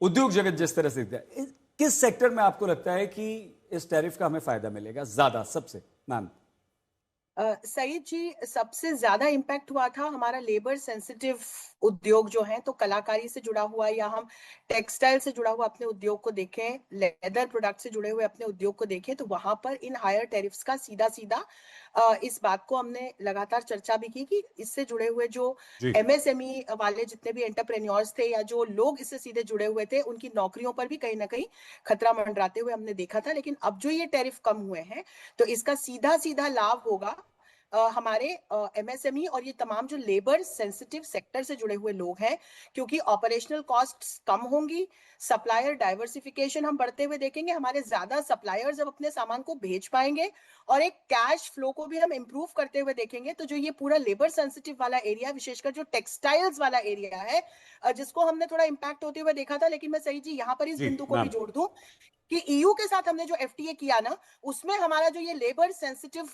उद्योग जगत जिस तरह से दिखता है, किस सेक्टर में आपको लगता है कि इस टैरिफ का हमें फायदा मिलेगा ज्यादा सबसे, मैम? सईद जी, सबसे ज्यादा इम्पैक्ट हुआ था हमारा लेबर सेंसिटिव उद्योग जो है, तो कलाकारी से जुड़ा हुआ या हम टेक्सटाइल से जुड़ा हुआ अपने उद्योग को देखें, लेदर प्रोडक्ट से जुड़े हुए अपने उद्योग को देखें, तो वहां पर इन हायर टैरिफ्स का सीधा सीधा इस बात को हमने लगातार चर्चा भी की कि इससे जुड़े हुए जो जी। एमएसएमई वाले जितने भी एंटरप्रेन्योर्स थे या जो लोग इससे सीधे जुड़े हुए थे, उनकी नौकरियों पर भी कहीं ना कहीं खतरा मंडराते हुए हमने देखा था। लेकिन अब जो ये टैरिफ कम हुए हैं, तो इसका सीधा सीधा लाभ होगा हमारे एमएसएमई और ये तमाम जो लेबर सेंसिटिव सेक्टर से जुड़े हुए लोग हैं, क्योंकि ऑपरेशनल कॉस्ट्स कम होंगी, सप्लायर डाइवर्सिफिकेशन हम बढ़ते हुए देखेंगे, हमारे ज्यादा सप्लायर्स अब अपने सामान को भेज पाएंगे और एक कैश फ्लो को भी हम इंप्रूव करते हुए देखेंगे। तो जो ये पूरा लेबर सेंसिटिव वाला एरिया, विशेषकर जो टेक्सटाइल्स वाला एरिया है, जिसको हमने थोड़ा इम्पैक्ट होते हुए देखा था, लेकिन मैं सही जी यहाँ पर इस जी बिंदु को भी मैम। जोड़ दूं कि ईयू के साथ हमने जो एफटीए किया ना, उसमें हमारा जो ये लेबर सेंसिटिव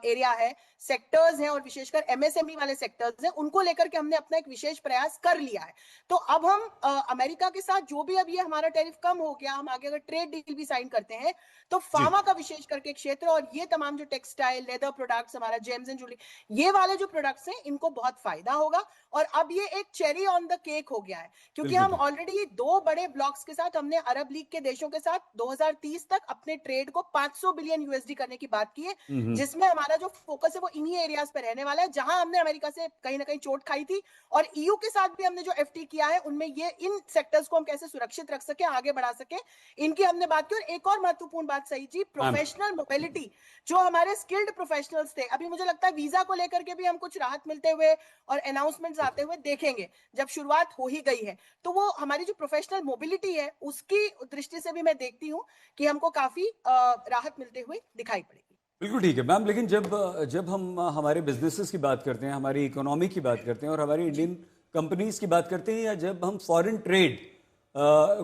एरिया है, सेक्टर्स हैं और विशेषकर एमएसएमई वाले सेक्टर्स हैं, उनको लेकर के हमने अपना एक विशेष प्रयास कर लिया है। तो अब हम अमेरिका के साथ जो भी अब ये हमारा टैरिफ कम हो गया, हम आगे अगर ट्रेड डील भी साइन करते हैं, तो जी फार्मा का विशेष करके क्षेत्र और ये तमाम जो टेक्सटाइल, लेदर प्रोडक्ट्स, हमारा जेम्स एंड ज्वेलरी, ये वाले जो प्रोडक्ट्स हैं, इनको बहुत फायदा होगा। और अब ये एक चेरी ऑन द केक हो गया है, क्योंकि बिल्कुल हम ठीक। ऑलरेडी 2 बड़े ब्लॉक्स के साथ हमने अरब लीग के देशों के साथ 2030 तक अपने ट्रेड को 500 बिलियन यूएसडी करने की बात की है, जिसमें हमारा जो फोकस है वो इन्हीं एरियाज पे रहने वाला है जहां हमने अमेरिका से कहीं ना कहीं चोट खाई थी। और ईयू के साथ भी हमने जो एफटी किया है, उनमें ये इन सेक्टर्स को हम कैसे सुरक्षित रख सके, आगे बढ़ा सके, इनकी हमने बात की। और एक और महत्वपूर्ण बात सही जी, मैम प्रोफेशनल मोबिलिटी, जो हमारे स्किल्ड प्रोफेशनल्स थे, अभी मुझे लगता है वीजा को लेकर के भी हम कुछ राहत मिलते हुए और अनाउंसमेंट्स आते हुए देखेंगे, जब शुरुआत हो ही गई है। तो वो हमारी जो प्रोफेशनल मोबिलिटी है, उसकी दृष्टि से भी मैं देखती हूँ कि हमको काफी राहत मिलते हुए दिखाई पड़ेगी। बिल्कुल ठीक है मैम, लेकिन जब जब हम हमारे बिजनेसेस की बात करते हैं, हमारी इकोनॉमी की बात करते हैं और हमारी जी इंडियन कंपनीज की बात करते हैं, या जब हम फॉरेन ट्रेड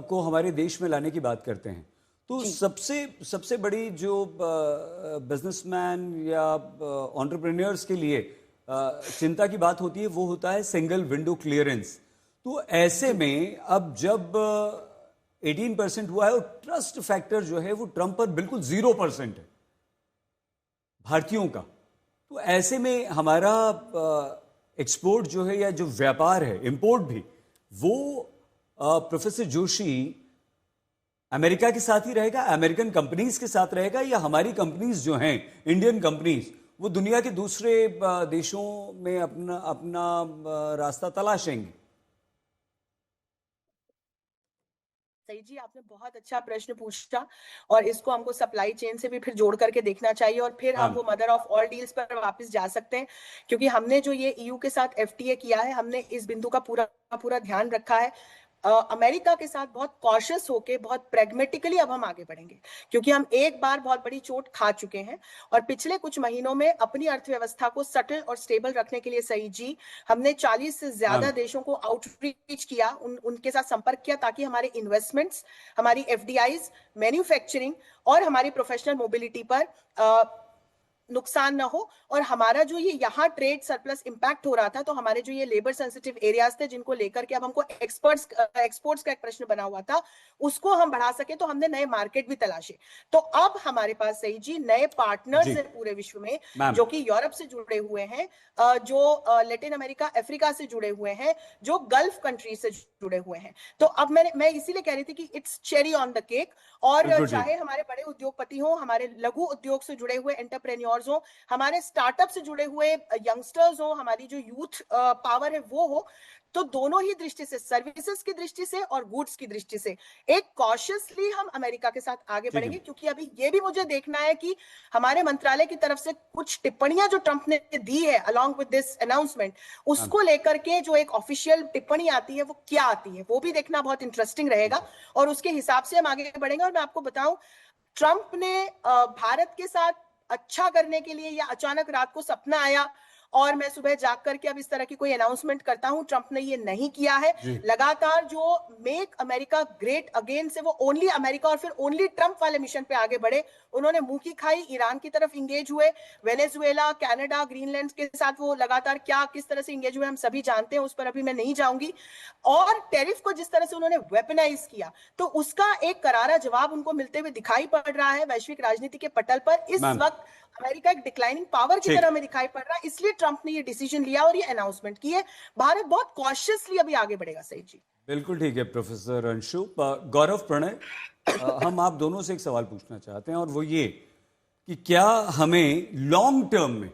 को हमारे देश में लाने की बात करते हैं, तो जी सबसे सबसे बड़ी जो बिजनेसमैन या एंटरप्रेन्योर्स के लिए चिंता की बात होती है, वो होता है सिंगल विंडो क्लियरेंस। तो ऐसे जी में अब जब 18% हुआ है और ट्रस्ट फैक्टर जो है वो ट्रंप पर बिल्कुल 0% है भारतीयों का, तो ऐसे में हमारा एक्सपोर्ट जो है या जो व्यापार है, इंपोर्ट भी, वो प्रोफेसर जोशी अमेरिका के साथ ही रहेगा, अमेरिकन कंपनीज के साथ रहेगा, या हमारी कंपनीज जो हैं, इंडियन कंपनीज, वो दुनिया के दूसरे देशों में अपना अपना रास्ता तलाशेंगे? सही जी, आपने बहुत अच्छा प्रश्न पूछा और इसको हमको सप्लाई चेन से भी फिर जोड़ करके देखना चाहिए और फिर हम मैम वो मदर ऑफ ऑल डील्स पर वापस जा सकते हैं। क्योंकि हमने जो ये ईयू के साथ एफटीए किया है, हमने इस बिंदु का पूरा पूरा ध्यान रखा है। अमेरिका के साथ बहुत कॉशियस होके, बहुत प्रेगमेटिकली अब हम आगे बढ़ेंगे, क्योंकि हम एक बार बहुत बड़ी चोट खा चुके हैं। और पिछले कुछ महीनों में अपनी अर्थव्यवस्था को सटल और स्टेबल रखने के लिए सही जी, हमने 40 से ज्यादा मैम देशों को आउटरीच किया, उनके साथ संपर्क किया, ताकि हमारे इन्वेस्टमेंट्स, हमारी एफडीआईज, मैन्युफैक्चरिंग और हमारी प्रोफेशनल मोबिलिटी पर नुकसान ना हो। और हमारा जो ये यहाँ ट्रेड सरप्लस इंपैक्ट हो रहा था, तो हमारे जो ये लेबर सेंसिटिव एरियाज थे, जिनको लेकर के अब हमको एक्सपोर्ट्स का एक प्रश्न बना हुआ था, उसको हम बढ़ा सके, तो हमने नए मार्केट भी तलाशे। तो अब हमारे पास सही जी नए पार्टनर्स जी है पूरे विश्व में, मैम। जो कि यूरोप से जुड़े हुए हैं, जो लैटिन अमेरिका, अफ्रीका से जुड़े हुए हैं, जो गल्फ कंट्री से जुड़े हुए हैं। तो अब मैं इसीलिए कह रही थी कि it's cherry on the cake. और बिल्कुल ठीक। चाहे हमारे बड़े उद्योगपति हो, हमारे लघु उद्योग से जुड़े हुए एंटरप्रेन्योर्स हो, हमारे स्टार्टअप से जुड़े हुए यंगस्टर्स हो, हमारी जो यूथ पावर है वो हो, तो दोनों ही दृष्टि से, सर्विसेज की दृष्टि से और गुड्स की दृष्टि से, एक कॉशियसली हम अमेरिका के साथ आगे ठीक है। बढ़ेंगे। क्योंकि अभी ये भी मुझे देखना है कि हमारे मंत्रालय की तरफ से कुछ टिप्पणियां जो ट्रंप ने दी है along with this announcement, ma'am उसको लेकर के जो एक ऑफिशियल टिप्पणी आती है वो क्या आती है, वो भी देखना बहुत इंटरेस्टिंग रहेगा। और उसके हिसाब से हम आगे बढ़ेंगे। और मैं आपको बताऊं, ट्रंप ने भारत के साथ अच्छा करने के लिए, या अचानक रात को सपना आया और मैं सुबह जाग करके अब इस तरह की कोई अनाउंसमेंट करता हूं। ट्रंप ने ये नहीं किया है। जी। लगातार जो मेक अमेरिका ग्रेट अगेन से वो ओनली अमेरिका और फिर ओनली ट्रंप वाले मिशन पे आगे बढ़े। उन्होंने मुंह की खाई, ईरान की तरफ इंगेज हुए, वेनेजुएला, कनाडा, ग्रीनलैंड के साथ वो लगातार क्या किस तरह से इंगेज हुए हम सभी जानते हैं, उस पर अभी मैं नहीं जाऊंगी। और टैरिफ को जिस तरह से उन्होंने वेपनाइज किया, तो उसका एक करारा जवाब उनको मिलते हुए दिखाई पड़ रहा है वैश्विक राजनीति के पटल पर। इस मैम वक्त अमेरिका एक डिक्लाइनिंग पावर की ठीक, तरह में दिखाई पड़ रहा है, इसलिए ट्रंप ने ये डिसीजन लिया और ये अनाउंसमेंट की है। भारत बहुत कॉशियसली अभी आगे बढ़ेगा। सही जी, बिल्कुल ठीक है प्रोफेसर अंशु। गौरव, प्रणय, हम आप दोनों से एक सवाल पूछना चाहते हैं, और वो ये कि क्या हमें लॉन्ग टर्म में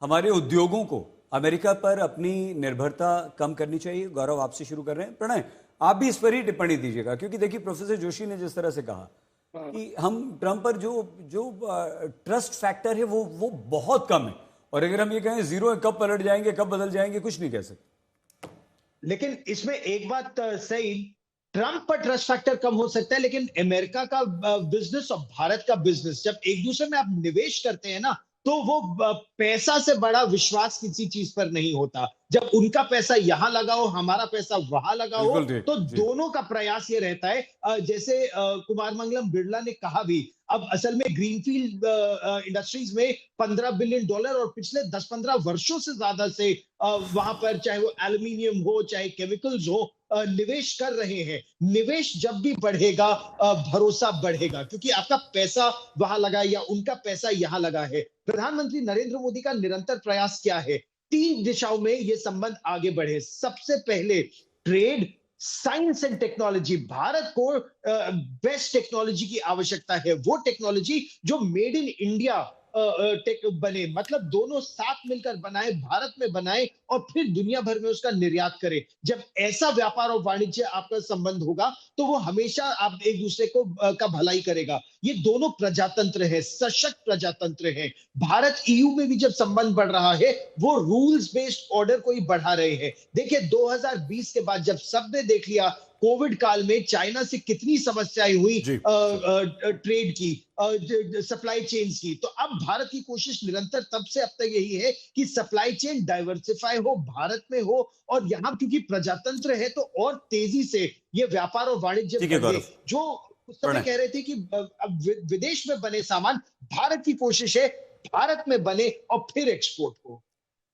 हमारे उद्योगों को अमेरिका पर अपनी निर्भरता कम करनी चाहिए? गौरव, आपसे शुरू कर रहे हैं। प्रणय, आप भी इस पर ही टिप्पणी दीजिएगा, क्योंकि देखिए प्रोफेसर जोशी ने जिस तरह से कहा कि हम ट्रंप पर जो जो ट्रस्ट फैक्टर है वो बहुत कम है, और अगर हम ये कहें जीरो है, कब पलट जाएंगे, कब बदल जाएंगे, कुछ नहीं कह सकते। लेकिन इसमें एक बात सही, ट्रंप पर ट्रस्ट फैक्टर कम हो सकता है, लेकिन अमेरिका का बिजनेस और भारत का बिजनेस जब एक दूसरे में आप निवेश करते हैं ना, तो वो पैसा से बड़ा विश्वास किसी चीज पर नहीं होता। जब उनका पैसा यहां लगाओ, हमारा पैसा वहां लगाओ, बिल्कुल ठीक तो जी। दोनों का प्रयास ये रहता है। जैसे कुमार मंगलम बिरला ने कहा भी, अब असल में ग्रीनफील्ड इंडस्ट्रीज में $15 बिलियन और पिछले 10-15 वर्षों से ज्यादा से वहां पर चाहे वो एल्यूमिनियम हो चाहे केमिकल्स हो निवेश कर रहे हैं। निवेश जब भी बढ़ेगा भरोसा बढ़ेगा, क्योंकि आपका पैसा वहां लगा या उनका पैसा यहां लगा है। प्रधानमंत्री नरेंद्र मोदी का निरंतर प्रयास क्या है? 3 दिशाओं में ये संबंध आगे बढ़े। सबसे पहले trade, science and technology. Bharat को बेस्ट टेक्नोलॉजी की आवश्यकता है, वो टेक्नोलॉजी जो मेड इन इंडिया बने, मतलब दोनों साथ मिलकर बनाए, भारत में बनाए और फिर दुनिया भर में उसका निर्यात करें। जब ऐसा व्यापार और वाणिज्य आपका संबंध होगा तो वो हमेशा आप एक दूसरे को का भलाई करेगा। ये दोनों प्रजातंत्र है, सशक्त प्रजातंत्र है। भारत ईयू में भी जब संबंध बढ़ रहा है, वो रूल्स बेस्ड ऑर्डर को ही बढ़ा रहे हैं। देखिए 2020 के बाद जब सबने देख लिया कोविड काल में चाइना से कितनी समस्याएं हुई ट्रेड की, सप्लाई चेन्स की, तो अब भारत की कोशिश निरंतर तब से अब तक यही है कि सप्लाई चेन डाइवर्सिफाई हो, भारत में हो, और यहां क्योंकि प्रजातंत्र है तो और तेजी से ये व्यापार और वाणिज्य बढ़े। जो उस समय कह रहे थे कि अब विदेश में बने सामान, भारत की कोशिश है भारत में बने और फिर एक्सपोर्ट हो।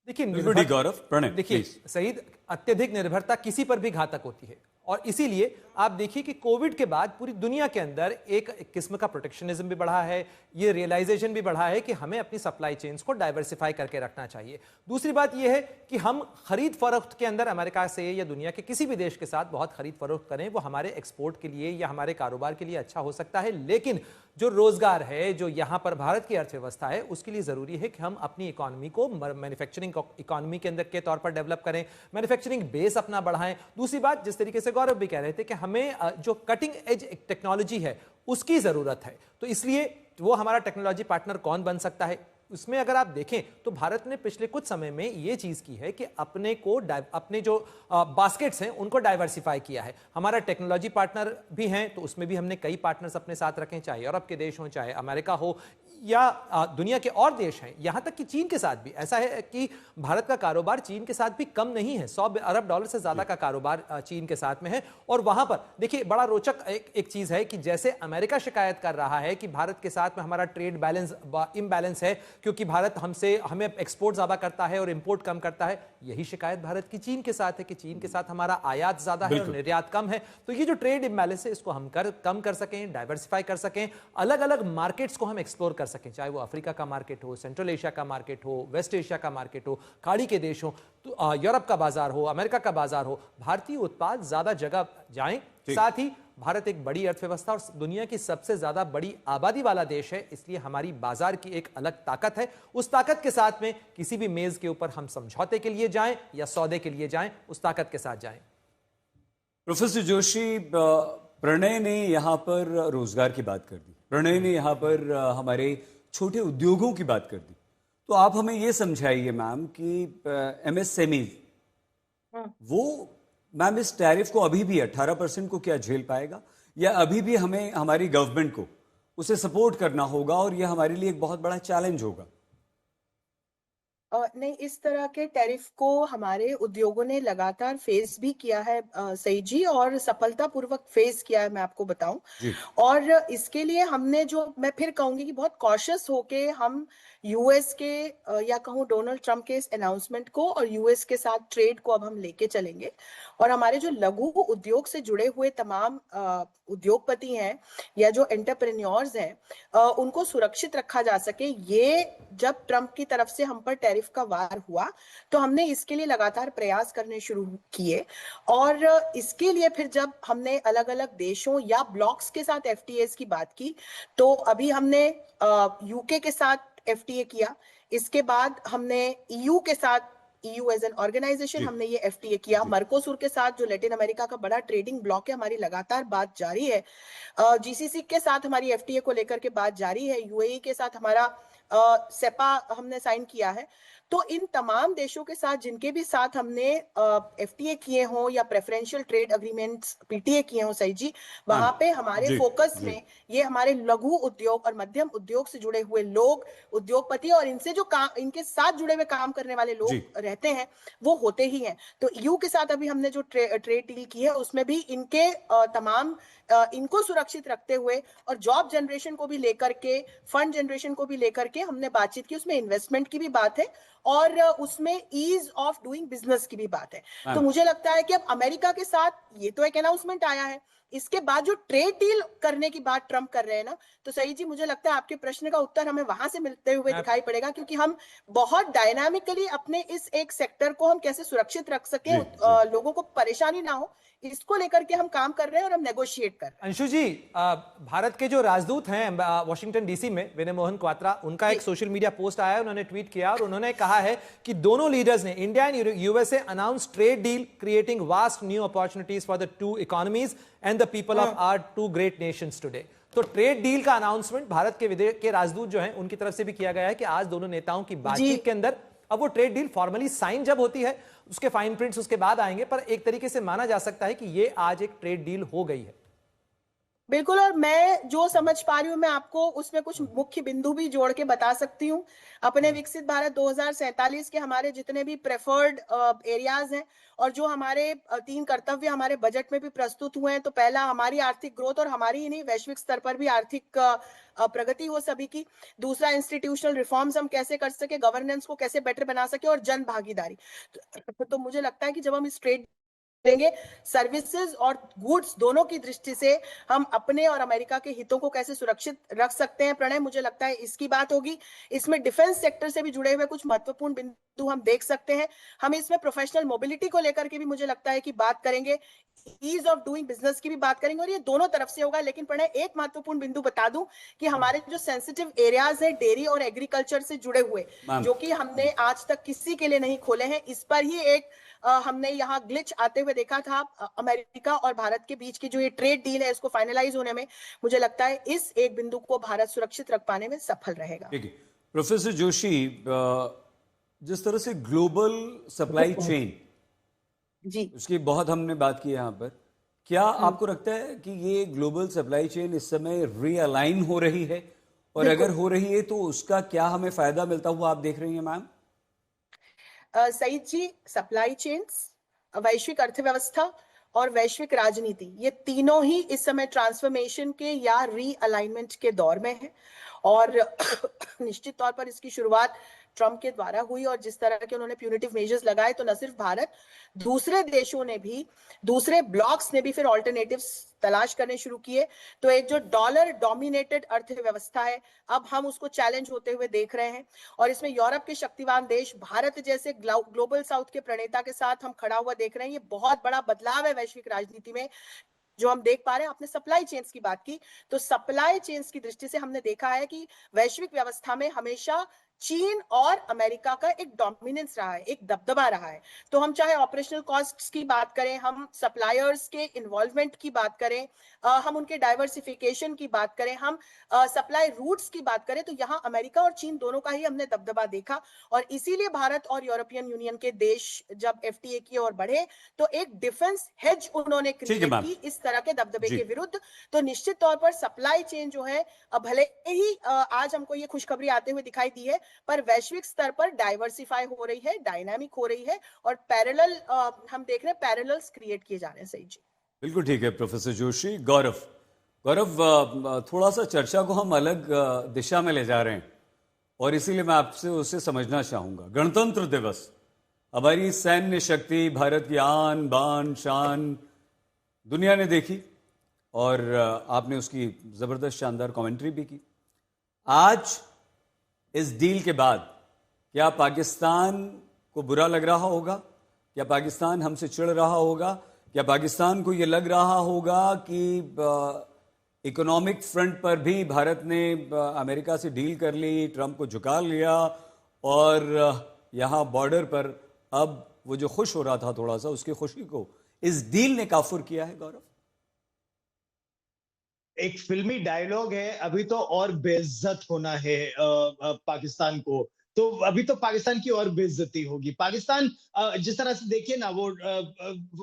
देखिए गौरव, प्रणय, देखिए सईद, अत्यधिक निर्भरता किसी पर भी घातक होती है, और इसीलिए आप देखिए कि कोविड के बाद पूरी दुनिया के अंदर एक किस्म का प्रोटेक्शनिज्म भी बढ़ा है, ये रियलाइजेशन भी बढ़ा है कि हमें अपनी सप्लाई चेन्स को डाइवर्सिफाई करके रखना चाहिए। दूसरी बात यह है कि हम खरीद फरोख्त के अंदर अमेरिका से या दुनिया के किसी भी देश के साथ बहुत खरीद फरोख्त करें, वो हमारे एक्सपोर्ट के लिए या हमारे कारोबार के लिए अच्छा हो सकता है, लेकिन जो रोजगार है, जो यहां पर भारत की अर्थव्यवस्था है, उसके लिए जरूरी है कि हम अपनी इकोनॉमी को मैन्युफैक्चरिंग इकोनॉमी के अंदर के तौर पर डेवलप करें, मैन्युफैक्चरिंग बेस अपना बढ़ाएं। दूसरी बात, जिस तरीके से गौरव भी कह रहे थे कि हमें जो कटिंग एज टेक्नोलॉजी है उसकी जरूरत है, तो इसलिए वो हमारा टेक्नोलॉजी पार्टनर कौन बन सकता है? उसमें अगर आप देखें तो भारत ने पिछले कुछ समय में ये चीज की है कि अपने जो बास्केट्स हैं उनको डाइवर्सिफाई किया है। हमारा टेक्नोलॉजी पार्टनर भी हैं, तो उसमें भी हमने कई पार्टनर्स अपने साथ रखे, चाहे यूरोप के देश हों, चाहे अमेरिका हो, या दुनिया के और देश हैं, यहां तक कि चीन के साथ भी। ऐसा है कि भारत का कारोबार चीन के साथ भी कम नहीं है, $100 अरब से ज्यादा का कारोबार चीन के साथ में है। और वहां पर देखिए बड़ा रोचक एक चीज है कि जैसे अमेरिका शिकायत कर रहा है कि भारत के साथ में हमारा ट्रेड बैलेंस इम्बैलेंस है क्योंकि भारत हमें एक्सपोर्ट ज्यादा करता है और इंपोर्ट कम करता है, यही शिकायत भारत की चीन के साथ है कि चीन के साथ हमारा आयात ज्यादा है और निर्यात कम है। तो ये जो ट्रेड इम्बैलेंस है इसको हम कम कर सकें, डाइवर्सिफाई कर सकें, अलग अलग मार्केट्स को हम एक्सप्लोर कर सकें, चाहे वो अफ्रीका का मार्केट हो, सेंट्रल एशिया का मार्केट हो, वेस्ट एशिया का मार्केट हो, खाड़ी के देश हो, तो यूरोप का बाजार हो, अमेरिका का बाजार हो, भारतीय उत्पाद ज्यादा जगह जाएं। साथ ही भारत एक बड़ी अर्थव्यवस्था और दुनिया की सबसे ज्यादा बड़ी आबादी वाला देश है, इसलिए हमारी बाजार की एक अलग ताकत है। उस ताकत के साथ में किसी भी मेज के ऊपर हम समझौते के लिए जाएं या सौदे के लिए जाएं, उस ताकत के साथ जाएं। प्रोफेसर जोशी, प्रणय ने यहां पर रोजगार की बात कर दी, प्रणय ने यहां पर हमारे छोटे उद्योगों की बात कर दी, तो आप हमें यह समझाइए मैम कि एमएसएमई वो मैम इस टैरिफ को अभी भी 18% को क्या झेल पाएगा, या अभी भी हमें हमारी गवर्नमेंट को उसे सपोर्ट करना होगा और यह हमारे लिए एक बहुत बड़ा चैलेंज होगा? नहीं, इस तरह के टैरिफ को हमारे उद्योगों ने लगातार फेस भी किया है सही जी, और सफलतापूर्वक फेस किया है, मैं आपको बताऊं। जी और इसके लिए हमने जो, मैं फिर कहूंगी कि बहुत कॉशियस होके हम यूएस के या कहूँ डोनाल्ड ट्रंप के इस अनाउंसमेंट को और यूएस के साथ ट्रेड को अब हम लेके चलेंगे। और हमारे जो लघु उद्योग से जुड़े हुए तमाम उद्योगपति हैं या जो एंटरप्रेन्योर्स हैं, उनको सुरक्षित रखा जा सके। ये जब ट्रंप की तरफ से हम पर टैरिफ का वार हुआ तो हमने इसके लिए लगातार प्रयास करने शुरू किए। और इसके लिए फिर जब हमने अलग अलग देशों या ब्लॉक्स के साथ एफटीएस की बात की, तो अभी हमने यूके के साथ एफटीए किया। इसके बाद हमने ईयू के साथ, ईयू एज एन ऑर्गेनाइजेशन, जी हमने ये एफटीए किया। जी मर्कोसुर के साथ जो लैटिन अमेरिका का बड़ा ट्रेडिंग ब्लॉक है, हमारी लगातार बात जारी है। जीसीसी के साथ हमारी एफटीए को लेकर के बात जारी है। यूएई के साथ हमारा सेपा हमने साइन किया है। तो इन तमाम देशों के साथ जिनके भी साथ हमने एफटीए किए हों या प्रेफरेंशियल ट्रेड अग्रीमेंट्स पीटीए किए हों सही जी, हाँ वहां पे हमारे जी फोकस जी में ये हमारे लघु उद्योग और मध्यम उद्योग से जुड़े हुए लोग, उद्योगपति और इनसे जो काम, इनके साथ जुड़े हुए काम करने वाले जी लोग रहते हैं, वो होते ही हैं। तो ईयू के साथ अभी हमने जो ट्रेड डील की है उसमें भी इनके तमाम इनको सुरक्षित रखते हुए और जॉब जनरेशन को भी लेकर के, फंड जनरेशन को भी लेकर के हमने बातचीत की। उसमें इन्वेस्टमेंट की भी बात है और उसमें ईज ऑफ डूइंग बिजनेस की भी बात है। तो मैम मुझे लगता है कि अब अमेरिका के साथ ये तो एक अनाउंसमेंट आया है, इसके बाद जो ट्रेड डील करने की बात ट्रंप कर रहे हैं ना, तो सही जी मुझे लगता है आपके प्रश्न का उत्तर हमें वहां से मिलते हुए मैं दिखाई पड़ेगा, क्योंकि हम बहुत डायनामिकली अपने इस एक सेक्टर को हम कैसे सुरक्षित रख सके, जी जी लोगों को परेशानी ना हो, इसको लेकर के हम काम कर रहे हैं और हम नेगोशिएट कर रहे हैं। अंशु जी, भारत के जो राजदूत हैं वॉशिंगटन डीसी में, विनय मोहन क्वात्रा, उनका एक जी सोशल मीडिया पोस्ट आया है, उन्होंने ट्वीट किया और उन्होंने कहा है कि दोनों लीडर्स ने, India and USA, announce trade deal creating vast new opportunities for the two economies and the people of our two great nations today. तो ट्रेड डील का अनाउंसमेंट भारत के राजदूत जो हैं उनकी तरफ से भी किया गया है कि आज दोनों नेताओं की जी बातचीत के अंदर, अब वो ट्रेड डील फॉर्मली साइन जब होती है उसके फाइन प्रिंट्स उसके बाद आएंगे, पर एक तरीके से माना जा सकता है कि ये आज एक ट्रेड डील हो गई है। बिल्कुल। और मैं जो समझ पा रही हूँ, मैं आपको उसमें कुछ मुख्य बिंदु भी जोड़ के बता सकती हूँ। अपने विकसित भारत 2047 के हमारे जितने भी प्रेफर्ड एरियाज हैं और जो हमारे 3 कर्तव्य हमारे बजट में भी प्रस्तुत हुए हैं, तो पहला हमारी आर्थिक ग्रोथ, और हमारी ही नहीं वैश्विक स्तर पर भी आर्थिक प्रगति हो सभी की। दूसरा, इंस्टीट्यूशनल रिफॉर्म्स हम कैसे कर सके, गवर्नेंस को कैसे बेटर बना सके, और जन भागीदारी। तो मुझे लगता है कि जब हम इस ट्रेड देंगे, सर्विसेज और गुड्स दोनों की दृष्टि से हम अपने और अमेरिका के हितों को कैसे सुरक्षित रख सकते हैं, प्रणय, मुझे लगता है इसकी बात होगी। इसमें डिफेंस सेक्टर से भी जुड़े हुए कुछ महत्वपूर्ण बिंदु हम देख सकते हैं। हम इसमें प्रोफेशनल मोबिलिटी को लेकर के भी मुझे लगता है कि बात करेंगे, ईज ऑफ डूइंग बिजनेस की भी बात करेंगे, और ये दोनों तरफ से होगा। लेकिन प्रणय, एक महत्वपूर्ण बिंदु बता दूं कि हमारे जो सेंसिटिव एरियाज है डेयरी और एग्रीकल्चर से जुड़े हुए, मैम जो कि हमने आज तक किसी के लिए नहीं खोले हैं, इस पर ही एक हमने यहाँ ग्लिच आते हुए देखा था। अमेरिका और भारत के बीच की जो ये ट्रेड डील है, इसको फाइनलाइज होने में मुझे लगता है इस एक बिंदु को भारत सुरक्षित रख पाने में सफल रहेगा। ठीक है प्रोफेसर जोशी, जिस तरह से ग्लोबल सप्लाई चेन, जी उसकी बहुत हमने बात की यहाँ पर, क्या आपको लगता है कि ये ग्लोबल सप्लाई चेन इस समय रीअलाइन हो रही है, और अगर हो रही है तो उसका क्या हमें फायदा मिलता हुआ आप देख रही हैं मैम? सईद जी, सप्लाई चेन्स, वैश्विक अर्थव्यवस्था और वैश्विक राजनीति, ये तीनों ही इस समय ट्रांसफॉर्मेशन के या रीअलाइनमेंट के दौर में है। और निश्चित तौर पर इसकी शुरुआत ट्रंप के द्वारा हुई, और जिस तरह के उन्होंने प्यूनिटिव मेजर्स लगाए, तो न सिर्फ भारत, दूसरे देशों ने भी, दूसरे ब्लॉक्स ने भी फिर ऑल्टरनेटिव्स तलाश करने शुरू किए। तो एक जो डॉलर डोमिनेटेड अर्थव्यवस्था है, अब हम उसको चैलेंज होते हुए देख रहे हैं। और इसमें यूरोप के शक्तिवान देश भारत जैसे ग्लोबल साउथ के प्रणेता के साथ हम खड़ा हुआ देख रहे हैं। ये बहुत बड़ा बदलाव है वैश्विक राजनीति में जो हम देख पा रहे हैं। आपने सप्लाई चेन्स की बात की, तो सप्लाई चेन्स की दृष्टि से हमने देखा है कि वैश्विक व्यवस्था में हमेशा चीन और अमेरिका का एक डोमिनेंस रहा है, एक दबदबा रहा है। तो हम चाहे ऑपरेशनल कॉस्ट्स की बात करें, हम सप्लायर्स के इन्वॉल्वमेंट की बात करें, हम उनके डाइवर्सिफिकेशन की बात करें, हम सप्लाई रूट्स की बात करें, तो यहाँ अमेरिका और चीन दोनों का ही हमने दबदबा देखा। और इसीलिए भारत और यूरोपियन यूनियन के देश जब एफटीए की ओर बढ़े, तो एक डिफेंस हेज उन्होंने क्रिएट की इस तरह के दबदबे के विरुद्ध। तो निश्चित तौर पर सप्लाई चेन जो है, भले ही आज हमको ये खुशखबरी आते हुए दिखाई दी है, पर वैश्विक स्तर पर डाइवर्सिफाई हो रही है, डायनामिक हो रही है और पैरेलल हम देख रहे हैं पैरेलल्स क्रिएट किए जा रहे हैं। सही जी, बिल्कुल ठीक है प्रोफेसर जोशी। गौरव, थोड़ा सा चर्चा को हम अलग दिशा में ले जा रहे हैं और इसीलिए मैं आपसे उसे समझना चाहूंगा। गणतंत्र दिवस, हमारी सैन्य शक्ति, भारत की आन बान शान दुनिया ने देखी और आपने उसकी जबरदस्त शानदार कमेंट्री भी की। आज इस डील के बाद क्या पाकिस्तान को बुरा लग रहा होगा? क्या पाकिस्तान हमसे चिढ़ रहा होगा? क्या पाकिस्तान को यह लग रहा होगा कि इकोनॉमिक फ्रंट पर भी भारत ने अमेरिका से डील कर ली, ट्रंप को झुका लिया और यहां बॉर्डर पर अब वो जो खुश हो रहा था थोड़ा सा, उसकी खुशी को इस डील ने काफुर किया है? गौरव, एक फिल्मी डायलॉग है, अभी तो और बेइज्जत होना है पाकिस्तान को, तो अभी तो पाकिस्तान की और बेइज्जती होगी। पाकिस्तान जिस तरह से देखिए ना, वो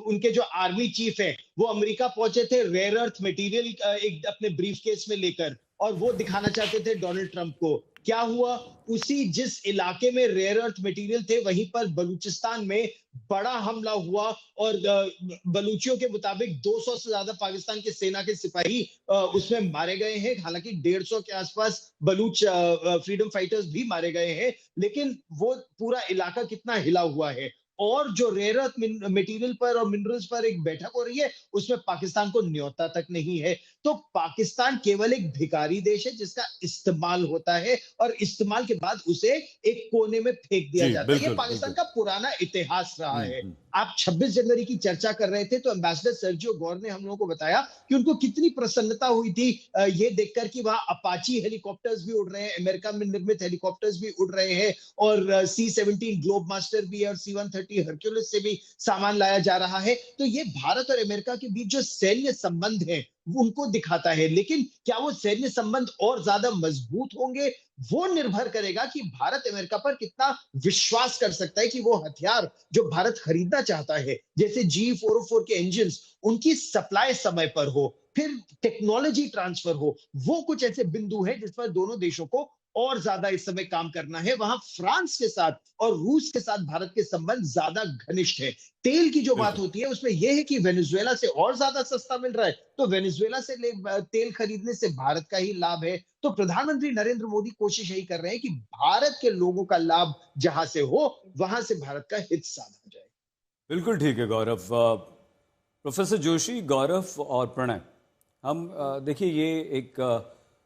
उनके जो आर्मी चीफ है वो अमेरिका पहुंचे थे रेयर अर्थ मटेरियल एक अपने ब्रीफ केस में लेकर, और वो दिखाना चाहते थे डोनाल्ड ट्रंप को। क्या हुआ, उसी जिस इलाके में रेयर अर्थ मटेरियल थे वहीं पर बलूचिस्तान में बड़ा हमला हुआ और बलूचियों के मुताबिक 200 से ज्यादा पाकिस्तान के सेना के सिपाही उसमें मारे गए हैं। हालांकि 150 के आसपास बलूच फ्रीडम फाइटर्स भी मारे गए हैं, लेकिन वो पूरा इलाका कितना हिला हुआ है। और जो रेयर अर्थ मटेरियल पर और मिनरल्स पर एक बैठक हो रही है, उसमें पाकिस्तान को न्योता तक नहीं है। तो पाकिस्तान केवल एक भिखारी देश है जिसका इस्तेमाल होता है और इस्तेमाल के बाद उसे एक कोने में फेंक दिया जाता है। ये पाकिस्तान का पुराना इतिहास रहा है। आप 26 जनवरी की चर्चा कर रहे थे, तो एम्बेसडर सर्जियो गौर ने हम लोगों को बताया कि उनको कितनी प्रसन्नता हुई थी ये देखकर कि वहां अपाची हेलीकॉप्टर्स भी उड़ रहे हैं, अमेरिका में निर्मित हेलीकॉप्टर्स भी उड़ रहे हैं और C-17 ग्लोब मास्टर भी है और C-130 हरक्यूलिस से भी सामान लाया जा रहा है। तो ये भारत और अमेरिका के बीच जो सैन्य संबंध है उनको दिखाता है। लेकिन क्या वो सैन्य संबंध और ज्यादा मजबूत होंगे, वो निर्भर करेगा कि भारत अमेरिका पर कितना विश्वास कर सकता है कि वो हथियार जो भारत खरीदना चाहता है, जैसे G404 के इंजन, उनकी सप्लाई समय पर हो, फिर टेक्नोलॉजी ट्रांसफर हो। वो कुछ ऐसे बिंदु हैं जिस पर दोनों देशों को और ज्यादा इस समय काम करना है। वहां फ्रांस के साथ और रूस के साथ भारत के संबंध ज्यादा घनिष्ठ है। तेल की जो बात होती है उसमें यह है कि वेनेजुएला से और ज्यादा सस्ता मिल रहा है, तो वेनेजुएला से तेल खरीदने से भारत का ही लाभ है। तो प्रधानमंत्री नरेंद्र मोदी कोशिश यही कर रहे हैं कि भारत के लोगों का लाभ जहां से हो वहां से भारत का हित साधा जाए। बिल्कुल ठीक है गौरव। प्रोफेसर जोशी, गौरव और प्रणय, हम देखिए ये एक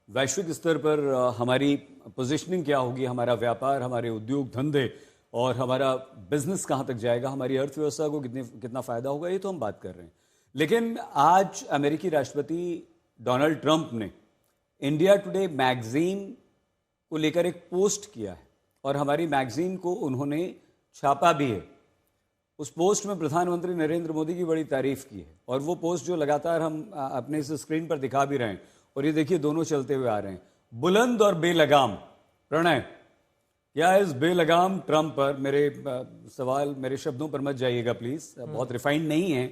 वैश्विक स्तर पर हमारी पोजीशनिंग क्या होगी, हमारा व्यापार, हमारे उद्योग धंधे और हमारा बिजनेस कहाँ तक जाएगा, हमारी अर्थव्यवस्था को कितना फायदा होगा, ये तो हम बात कर रहे हैं। लेकिन आज अमेरिकी राष्ट्रपति डोनाल्ड ट्रंप ने इंडिया टुडे मैगजीन को लेकर एक पोस्ट किया है और हमारी मैगजीन को उन्होंने छापा भी है। उस पोस्ट में प्रधानमंत्री नरेंद्र मोदी की बड़ी तारीफ की है और वो पोस्ट जो लगातार हम अपने इस स्क्रीन पर दिखा भी रहे हैं, और ये देखिए दोनों चलते हुए आ रहे हैं, बुलंद और बेलगाम। प्रणय, क्या इस बेलगाम ट्रंप पर, मेरे सवाल, मेरे शब्दों पर मत जाइएगा प्लीज, बहुत रिफाइंड नहीं है,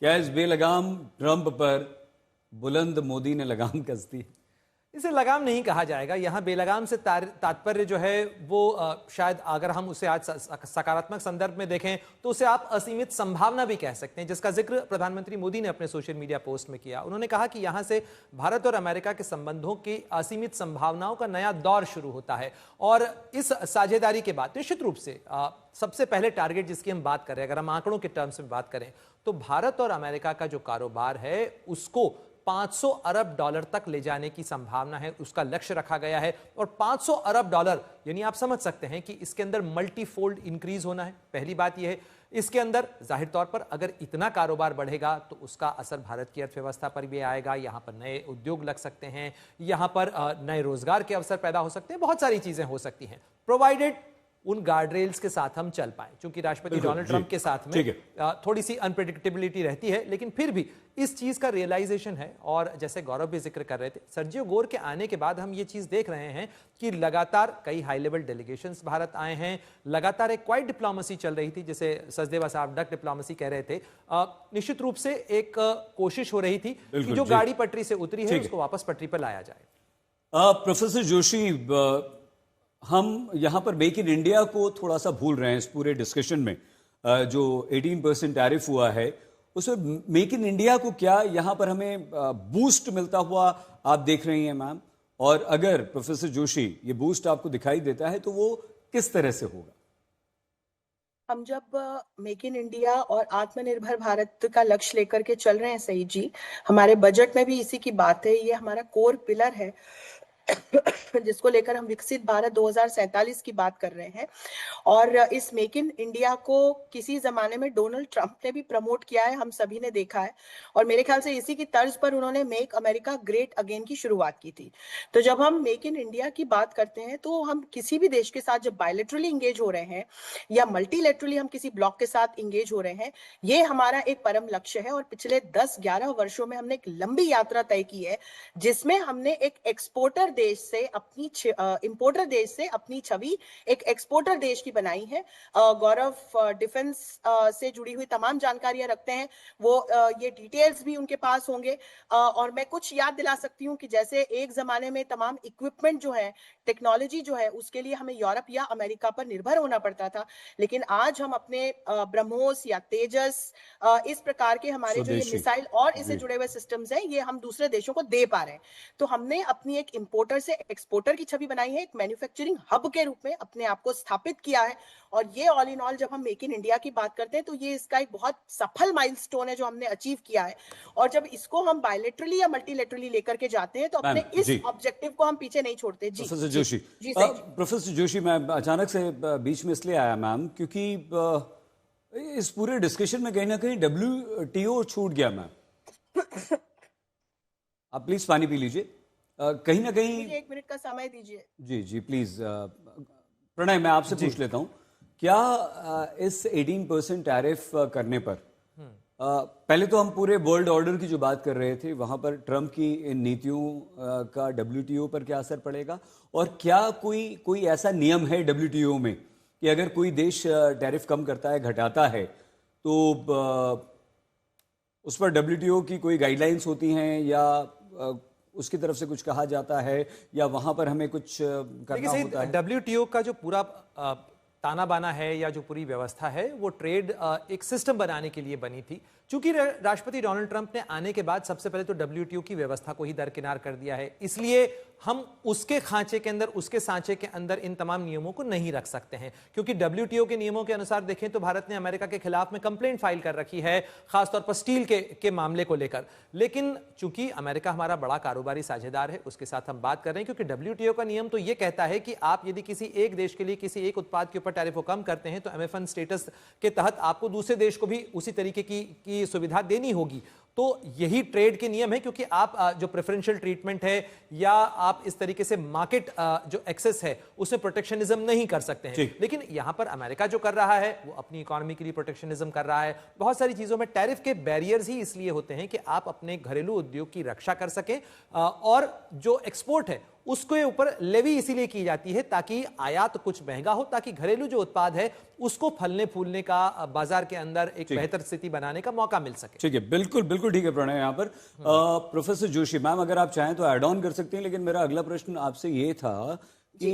क्या इस बेलगाम ट्रंप पर बुलंद मोदी ने लगाम कस दी? इसे लगाम नहीं कहा जाएगा। यहां बेलगाम से तात्पर्य जो है वो शायद अगर हम उसे आज सकारात्मक संदर्भ में देखें तो उसे आप असीमित संभावना भी कह सकते हैं, जिसका जिक्र प्रधानमंत्री मोदी ने अपने सोशल मीडिया पोस्ट में किया। उन्होंने कहा कि यहां से भारत और अमेरिका के संबंधों की असीमित संभावनाओं का नया दौर शुरू होता है और इस साझेदारी के बाद निश्चित रूप से सबसे पहले टारगेट जिसकी हम बात कर रहे हैं, अगर हम आंकड़ों के टर्म्स में बात करें तो भारत और अमेरिका का जो कारोबार है उसको 500 अरब डॉलर तक ले जाने की संभावना है, उसका लक्ष्य रखा गया है। और 500 अरब डॉलर यानी आप समझ सकते हैं कि इसके अंदर मल्टीफोल्ड इंक्रीज होना है। पहली बात यह है, इसके अंदर जाहिर तौर पर अगर इतना कारोबार बढ़ेगा तो उसका असर भारत की अर्थव्यवस्था पर भी आएगा। यहां पर नए उद्योग लग सकते हैं, यहां पर नए रोजगार के अवसर पैदा हो सकते हैं, बहुत सारी चीजें हो सकती हैं, प्रोवाइडेड उन गार्डरेल्स के साथ हम चल पाए। क्योंकि राष्ट्रपति डोनाल्ड ट्रंप के साथ में थोड़ी सी अनप्रेडिक्टेबिलिटी रहती है, लेकिन फिर भी इस चीज का रियलाइजेशन है। और जैसे गौरव भी जिक्र कर रहे थे, सर्जियो गोर के आने के बाद हम ये चीज देख रहे हैं कि लगातार कई हाई लेवल डेलीगेशंस भारत आए हैं, लगातार एक क्वाइट डिप्लोमेसी चल रही थी, जिसे सचदेवा साहब डक डिप्लोमेसी कह रहे थे। निश्चित रूप से एक कोशिश हो रही थी कि जो गाड़ी पटरी से उतरी है उसको वापस पटरी पर लाया जाए। प्रोफेसर जोशी, हम यहाँ पर मेक इन इंडिया को थोड़ा सा भूल रहे हैं इस पूरे डिस्कशन में। जो 18% टैरिफ हुआ है उसमें मेक इन इंडिया को क्या यहाँ पर हमें बूस्ट मिलता हुआ आप देख रही हैं मैम? और अगर प्रोफेसर जोशी ये बूस्ट आपको दिखाई देता है तो वो किस तरह से होगा? हम जब मेक इन इंडिया और आत्मनिर्भर भारत का लक्ष्य लेकर के चल रहे हैं सही जी, हमारे बजट में भी इसी की बात है। ये हमारा कोर पिलर है जिसको लेकर हम विकसित भारत 2047 की बात कर रहे हैं। और इस मेक इन इंडिया को किसी जमाने में डोनाल्ड ट्रंप ने भी प्रमोट किया है, हम सभी ने देखा है। और मेरे ख्याल से इसी की तर्ज पर उन्होंने मेक अमेरिका ग्रेट अगेन की शुरुआत की थी। तो जब हम मेक इन इंडिया की बात करते हैं तो हम किसी भी देश के साथ जब बायलैटरली इंगेज हो रहे हैं या मल्टीलैटरली हम किसी ब्लॉक के साथ इंगेज हो रहे हैं, ये हमारा एक परम लक्ष्य है। और पिछले 10-11 वर्षों में हमने एक लंबी यात्रा तय की है जिसमें हमने एक एक्सपोर्टर देश से अपनी इंपोर्टर देश से अपनी छवि एक एक्सपोर्टर देश की बनाई है। गौरव डिफेंस से जुड़ी हुई तमाम जानकारियां रखते हैं, वो ये डिटेल्स भी उनके पास होंगे। और मैं कुछ याद दिला सकती हूँ कि जैसे एक जमाने में तमाम इक्विपमेंट जो है, टेक्नोलॉजी जो है, उसके लिए हमें यूरोप या अमेरिका पर निर्भर होना पड़ता था, लेकिन आज हम अपने ब्रह्मोस या तेजस इस प्रकार के हमारे जो ये मिसाइल और इससे जुड़े हुए सिस्टम्स हैं, ये हम दूसरे देशों को दे पा रहे हैं। तो हमने अपनी एक इंपोर्टर से एक्सपोर्टर की छवि बनाई है, एक मैन्युफैक्चरिंग हब के रूप में अपने आप को स्थापित किया है। और ये ऑल इन ऑल जब हम मेक इन इंडिया की बात करते हैं तो ये इसका एक बहुत सफल माइलस्टोन है जो हमने अचीव किया है। और जब इसको हम बायलैटरली या मल्टीलैटरली लेकर के जाते हैं तो अपने इस ऑब्जेक्टिव को हम पीछे नहीं छोड़ते। जी प्रोफेसर जोशी, प्रोफेसर जोशी, मैं अचानक से बीच में इसलिए आया मैम क्योंकि इस पूरे डिस्कशन में कहीं ना कहीं WTO छूट गया मैम। आप प्लीज पानी पी लीजिए। कहीं ना कहीं मुझे 1 मिनट का समय दीजिए। जी जी प्लीज। प्रणय, मैं आपसे पूछ लेता हूं, क्या इस 18% टैरिफ करने पर पहले तो हम पूरे वर्ल्ड ऑर्डर की जो बात कर रहे थे वहां पर ट्रंप की इन नीतियों का WTO पर क्या असर पड़ेगा? और क्या कोई ऐसा नियम है WTO में कि अगर कोई देश टैरिफ कम करता है, घटाता है, तो उस पर WTO की कोई गाइडलाइंस होती हैं या उसकी तरफ से कुछ कहा जाता है या वहां पर हमें कुछ करना होता है? WTO का जो पूरा ताना बाना है या जो पूरी व्यवस्था है वो ट्रेड एक सिस्टम बनाने के लिए बनी थी। चूंकि राष्ट्रपति डोनाल्ड ट्रंप ने आने के बाद सबसे पहले तो WTO की व्यवस्था को ही दरकिनार कर दिया है, इसलिए हम उसके खांचे के अंदर, उसके सांचे के अंदर इन तमाम नियमों को नहीं रख सकते हैं। क्योंकि WTO के नियमों के अनुसार देखें तो भारत ने अमेरिका के खिलाफ में कंप्लेंट फाइल कर रखी है, खासतौर पर स्टील के मामले को लेकर। लेकिन चूंकि अमेरिका हमारा बड़ा कारोबारी साझेदार है, उसके साथ हम बात कर रहे हैं, क्योंकि WTO का नियम तो यह कहता है कि आप यदि किसी एक देश के लिए किसी एक उत्पाद के ऊपर टैरिफ को कम करते हैं तो MFN स्टेटस के तहत आपको दूसरे देश को भी उसी तरीके की सुविधा देनी होगी। तो यही ट्रेड के नियम है, क्योंकि आप जो प्रेफरेंशियल ट्रीटमेंट है या आप इस तरीके से मार्केट जो एक्सेस है उसमें प्रोटेक्शनिज्म नहीं कर सकते हैं। लेकिन यहां पर अमेरिका जो कर रहा है वो अपनी इकोनॉमी के लिए प्रोटेक्शनिज्म कर रहा है। बहुत सारी चीजों में टैरिफ के बैरियर्स ही इसलिए होते हैं कि आप अपने घरेलू उद्योग की रक्षा कर सकें, और जो एक्सपोर्ट है उसके ऊपर लेवी इसीलिए की जाती है ताकि आयात कुछ महंगा हो, ताकि घरेलू जो उत्पाद है उसको फलने फूलने का, बाजार के अंदर एक बेहतर स्थिति बनाने का मौका मिल सके। ठीक है, बिल्कुल बिल्कुल ठीक है प्रणय। यहाँ पर प्रोफेसर जोशी मैम, अगर आप चाहें तो ऐड ऑन कर सकते हैं, लेकिन मेरा अगला प्रश्न आपसे ये था कि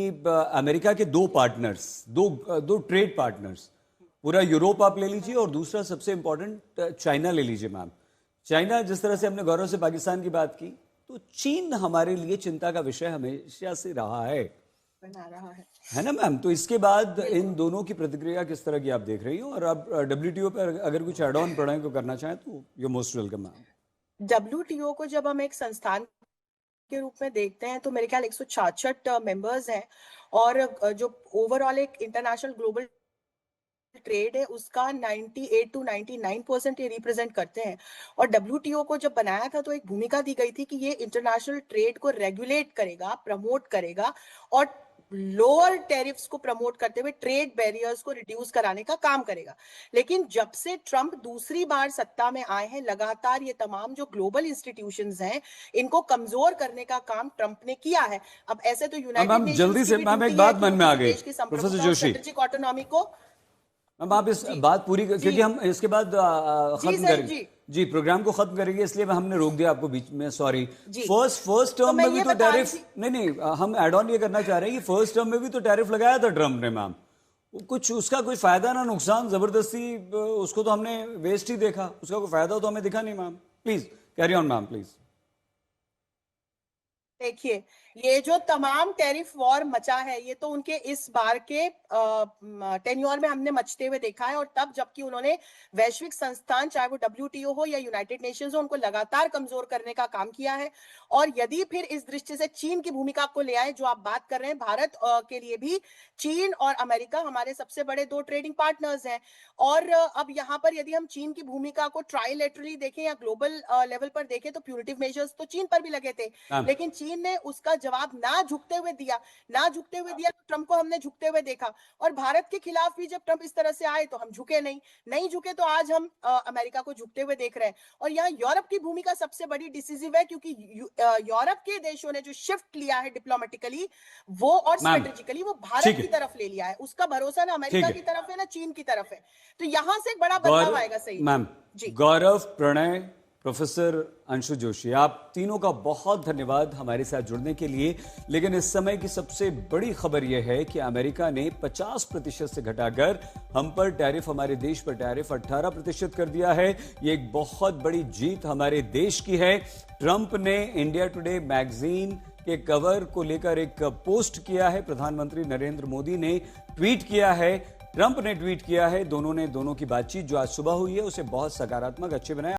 अमेरिका के दो पार्टनर्स, दो ट्रेड पार्टनर्स, पूरा यूरोप आप ले लीजिए और दूसरा सबसे इंपॉर्टेंट चाइना ले लीजिए मैम। चाइना, जिस तरह से हमने गौरव से पाकिस्तान की बात की, तो चीन हमारे लिए चिंता का विषय हमेशा से रहा है ना मैम? तो इसके बाद इन दोनों की प्रतिक्रिया किस तरह की आप देख रही हो? और आप WTO पर अगर कुछ एड ऑन प्रणय को करना चाहें तो you most welcome ma'am. WTO को जब हम एक संस्थान के रूप में देखते हैं तो मेरे ख्याल 166 मेंबर्स हैं, और जो ओवरऑल एक इंटरनेशनल ग्लोबल ट्रेड है उसका 98 to 99% ये रिप्रेजेंट करते हैं। और WTO को जब बनाया था तो एक भूमिका दी गई थी कि ये इंटरनेशनल ट्रेड को रेगुलेट करेगा, प्रमोट करेगा और लोअर टैरिफ्स को प्रमोट करते हुए ट्रेड बैरियर्स को रिड्यूस कराने का काम करेगा। लेकिन जब से ट्रंप दूसरी बार सत्ता में आए हैं, लगातार ये तमाम जो ग्लोबल इंस्टीट्यूशंस हैं इनको कमजोर करने का काम ट्रंप ने किया है। अब ऐसे तो यूनाइटेड नेशंस जल्दी से मैम एक बात मन में आ गई प्रोफेसर जोशी, स्ट्रेटेजिक ऑटोनॉमी को मैम आप इस बात पूरी, क्योंकि हम इसके बाद खत्म करेंगे। जी, प्रोग्राम को खत्म करेंगे इसलिए हमने रोक दिया आपको बीच में, सॉरी। जी। फर्स्ट तो टर्म मैं में भी ये तो बता रही टैरिफ नहीं, हम एड ऑन ये करना चाह रहे हैं कि फर्स्ट टर्म में भी तो टैरिफ लगाया था ट्रम्प ने मैम। कुछ उसका कोई फायदा ना नुकसान, जबरदस्ती उसको तो हमने वेस्ट ही देखा, उसका कोई फायदा तो हमें दिखा नहीं ma'am. Please carry on ma'am, please. देखिए, ये जो तमाम टैरिफ वॉर मचा है, ये तो उनके इस बार के टेन्योर में हमने मचते हुए देखा है। और तब जबकि उन्होंने वैश्विक संस्थान, चाहे वो WTO हो या यूनाइटेड नेशंस हो, उनको लगातार कमजोर करने का काम किया है। और यदि फिर इस दृष्टि से चीन की भूमिका को ले आए, जो आप बात कर रहे हैं, भारत के लिए भी चीन और अमेरिका हमारे सबसे बड़े दो ट्रेडिंग पार्टनर्स हैं। और अब यहाँ पर यदि हम चीन की भूमिका को ट्राइलेटरली देखें या ग्लोबल लेवल पर देखें, तो प्यूनिटिव मेजर्स तो चीन पर भी लगे थे, लेकिन चीन ने उसका जवाब ना झुकते हुए दिया, तो ट्रंप को हमने झुकते हुए देखा। और भारत के खिलाफ भी जब ट्रंप इस तरह से आए तो हम झुके नहीं झुके, तो आज हम अमेरिका को झुकते हुए देख रहे हैं। और यहाँ यूरोप की भूमिका सबसे बड़ी डिसिसिव है, क्योंकि यूरोप के देशों ने जो शिफ्ट लिया है डिप्लोमेटिकली वो और स्ट्रेटेजिकली, वो भारत की तरफ ले लिया है। उसका भरोसा ना अमेरिका की तरफ है ना चीन की तरफ है। तो यहां से एक बड़ा बदलाव आएगा। सही मैम जी। गौरव, प्रणय, प्रोफेसर अंशु जोशी, आप तीनों का बहुत धन्यवाद हमारे साथ जुड़ने के लिए। लेकिन इस समय की सबसे बड़ी खबर यह है कि अमेरिका ने 50% से घटाकर हम पर टैरिफ, हमारे देश पर टैरिफ 18% कर दिया है। ये एक बहुत बड़ी जीत हमारे देश की है। ट्रंप ने इंडिया टुडे मैगजीन के कवर को लेकर एक पोस्ट किया है, प्रधानमंत्री नरेंद्र मोदी ने ट्वीट किया है, ट्रंप ने ट्वीट किया है। दोनों की बातचीत जो आज सुबह हुई है उसे बहुत सकारात्मक, अच्छे बनाया।